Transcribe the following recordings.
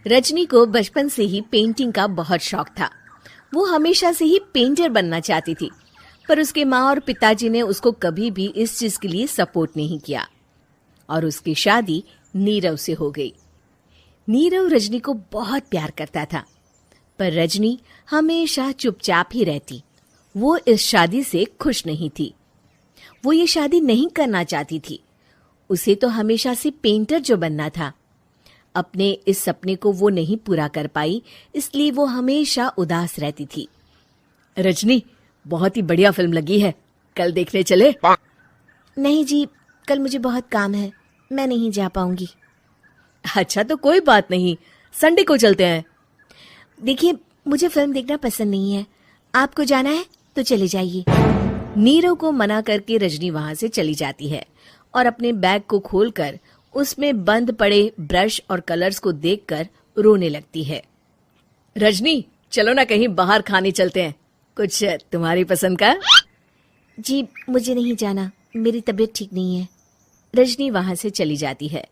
रजनी को बचपन से ही पेंटिंग का बहुत शौक था। वो हमेशा से ही पेंटर बनना चाहती थी, पर उसके माँ और पिताजी ने उसको कभी भी इस चीज के लिए सपोर्ट नहीं किया और उसकी शादी नीरव से हो गई। नीरव रजनी को बहुत प्यार करता था, पर रजनी हमेशा चुपचाप ही रहती। वो इस शादी से खुश नहीं थी। वो ये शादी नहीं करना चाहती थी। उसे तो हमेशा से पेंटर जो बनना था। अपने इस सपने को वो नहीं पूरा कर पाई, इसलिए वो हमेशा उदास रहती थी। रजनी, बहुत ही बढ़िया फिल्म लगी है, कल देखने चले? नहीं जी, कल मुझे बहुत काम है, मैं नहीं जा पाऊंगी। अच्छा तो कोई बात नहीं, संडे को चलते हैं। देखिए, मुझे फिल्म देखना पसंद नहीं है। आपको जाना है तो चले जाइए। नीरव को मना करके रजनी वहां से चली जाती है और अपने बैग को खोलकर उसमें बंद पड़े ब्रश और कलर्स को देखकर रोने लगती है। रजनी, चलो ना कहीं बाहर खाने चलते हैं, कुछ तुम्हारी पसंद का। जी, मुझे नहीं जाना, मेरी तबीयत ठीक नहीं है। रजनी वहां से चली जाती है।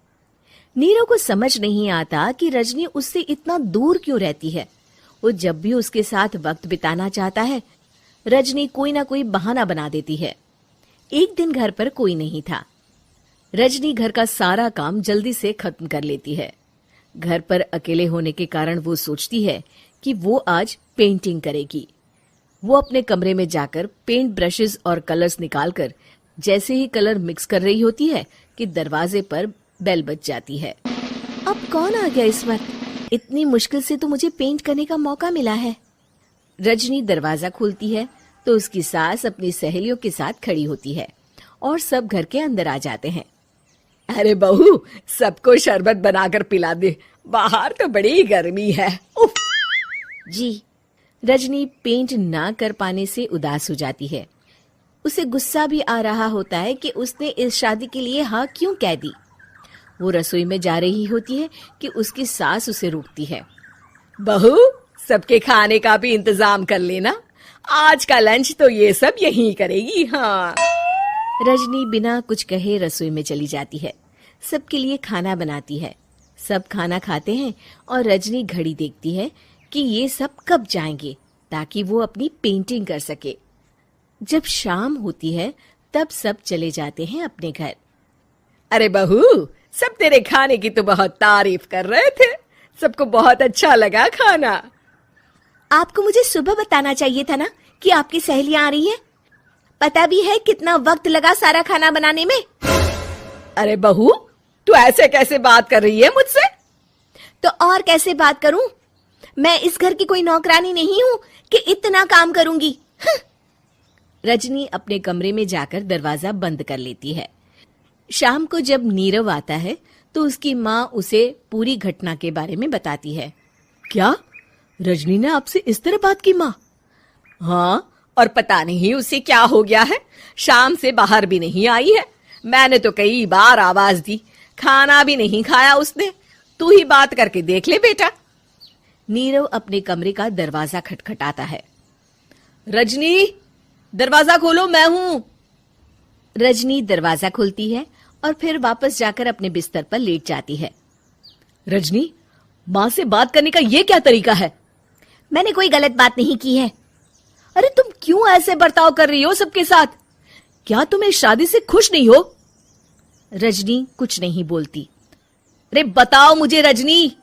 नीरव को समझ नहीं आता कि रजनी उससे इतना दूर क्यों रहती है। वो जब भी उसके साथ वक्त बिताना चाहता है, रजनी कोई ना कोई बहाना बना देती है। एक दिन घर पर कोई नहीं था। रजनी घर का सारा काम जल्दी से खत्म कर लेती है। घर पर अकेले होने के कारण वो सोचती है कि वो आज पेंटिंग करेगी। वो अपने कमरे में जाकर पेंट ब्रशेस और कलर्स निकालकर जैसे ही कलर मिक्स कर रही होती है कि दरवाजे पर बेल बज जाती है। अब कौन आ गया इस वक्त? इतनी मुश्किल से तो मुझे पेंट करने का मौका मिला है। रजनी दरवाजा खोलती है तो उसकी सास अपनी सहेलियों के साथ खड़ी होती है और सब घर के अंदर आ जाते हैं। अरे बहू, सबको शरबत बनाकर पिला दे, बाहर तो बड़ी गर्मी है। उफ। जी। रजनी पेंट ना कर पाने से उदास हो जाती है। उसे गुस्सा भी आ रहा होता है कि उसने इस शादी के लिए हाँ क्यों कह दी। वो रसोई में जा रही होती है कि उसकी सास उसे रोकती है। बहू, सबके खाने का भी इंतजाम कर लेना, आज का लंच तो ये सब यहीं करेगी। हाँ। रजनी बिना कुछ कहे रसोई में चली जाती है। सबके लिए खाना बनाती है। सब खाना खाते हैं और रजनी घड़ी देखती है कि ये सब कब जाएंगे ताकि वो अपनी पेंटिंग कर सके। जब शाम होती है तब सब चले जाते हैं अपने घर। अरे बहू, सब तेरे खाने की तो बहुत तारीफ कर रहे थे, सबको बहुत अच्छा लगा खाना। आपको मुझे सुबह बताना चाहिए था ना कि आपकी सहेलियां आ रही हैं। पता भी है कितना वक्त लगा सारा खाना बनाने में। अरे बहू, तू ऐसे कैसे बात कर रही है मुझसे? तो और कैसे बात करूं? मैं इस घर की कोई नौकरानी नहीं हूं कि इतना काम करूंगी। रजनी अपने कमरे में जाकर दरवाजा बंद कर लेती है। शाम को जब नीरव आता है तो उसकी माँ उसे पूरी घटना के बारे में बताती है। क्या रजनी ने आपसे इस तरह बात की माँ? हाँ, और पता नहीं उसे क्या हो गया है, शाम से बाहर भी नहीं आई है। मैंने तो कई बार आवाज दी, खाना भी नहीं खाया उसने। तू ही बात करके देख ले बेटा। नीरव अपने कमरे का दरवाजा खटखटाता है। रजनी, दरवाजा खोलो, मैं हूं। रजनी दरवाजा खोलती है और फिर वापस जाकर अपने बिस्तर पर लेट जाती है। रजनी, माँ से बात करने का ये क्या तरीका है? मैंने कोई गलत बात नहीं की है। अरे तुम क्यों ऐसे बर्ताव कर रही हो सबके साथ? क्या तुम इस शादी से खुश नहीं हो? रजनी कुछ नहीं बोलती। अरे बताओ मुझे रजनी,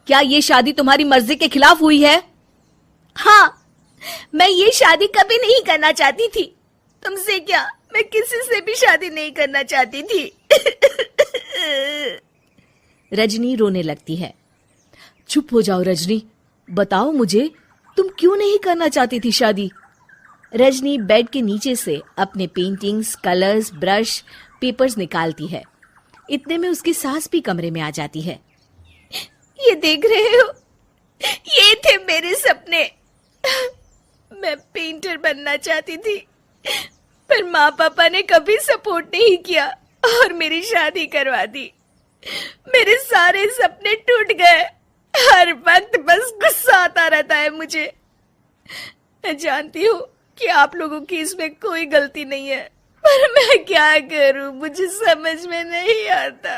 क्या ये शादी तुम्हारी मर्जी के खिलाफ हुई है? हाँ, मैं ये शादी कभी नहीं करना चाहती थी। तुमसे क्या, मैं किसी से भी शादी नहीं करना चाहती थी। रजनी रोने लगती है। चुप हो जाओ रजनी, बताओ मुझे, तुम क्यों नहीं करना चाहती थी शादी? रजनी बेड के नीचे से अपने पेंटिंग्स, कलर्स, ब्रश, पेपर्स निकालती है। इतने में उसकी सास भी कमरे में आ जाती है। ये देख रहे हो, ये थे मेरे सपने। मैं पेंटर बनना चाहती थी, पर माँ पापा ने कभी सपोर्ट नहीं किया और मेरी शादी करवा दी। मेरे सारे सपने टूट गए। हर वक्त बस गुस्सा आता रहता है मुझे। मैं जानती हूँ कि आप लोगों की इसमें कोई गलती नहीं है, पर मैं क्या करूं, मुझे समझ में नहीं आता।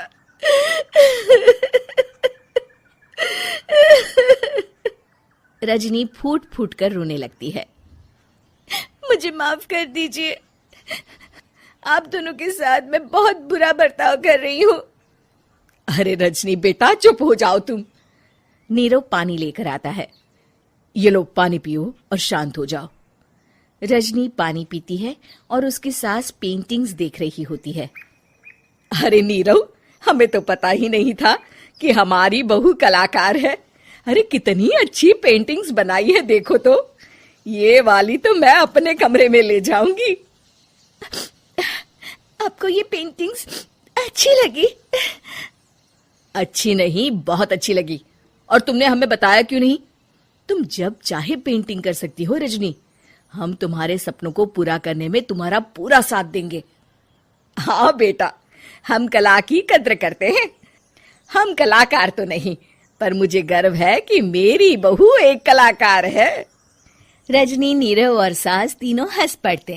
रजनी फूट फूट कर रोने लगती है। मुझे माफ कर दीजिए, आप दोनों के साथ मैं बहुत बुरा बर्ताव कर रही हूँ। अरे रजनी बेटा, चुप हो जाओ तुम। नीरव पानी लेकर आता है। ये लो पानी पियो और शांत हो जाओ। रजनी पानी पीती है और उसकी सास पेंटिंग्स देख रही होती है। अरे नीरव, हमें तो पता ही नहीं था कि हमारी बहू कलाकार है। अरे कितनी अच्छी पेंटिंग्स बनाई है, देखो तो। ये वाली तो मैं अपने कमरे में ले जाऊंगी। आपको ये पेंटिंग्स अच्छी लगी? अच्छी नहीं, बहुत अच्छी लगी। और तुमने हमें बताया क्यों नहीं? तुम जब चाहे पेंटिंग कर सकती हो रजनी। हम तुम्हारे सपनों को पूरा करने में तुम्हारा पूरा साथ देंगे। हाँ बेटा, हम कला की कद्र करते हैं। हम कलाकार तो नहीं, पर मुझे गर्व है कि मेरी बहू एक कलाकार है। रजनी, नीरव और सास तीनों हंस पड़ते।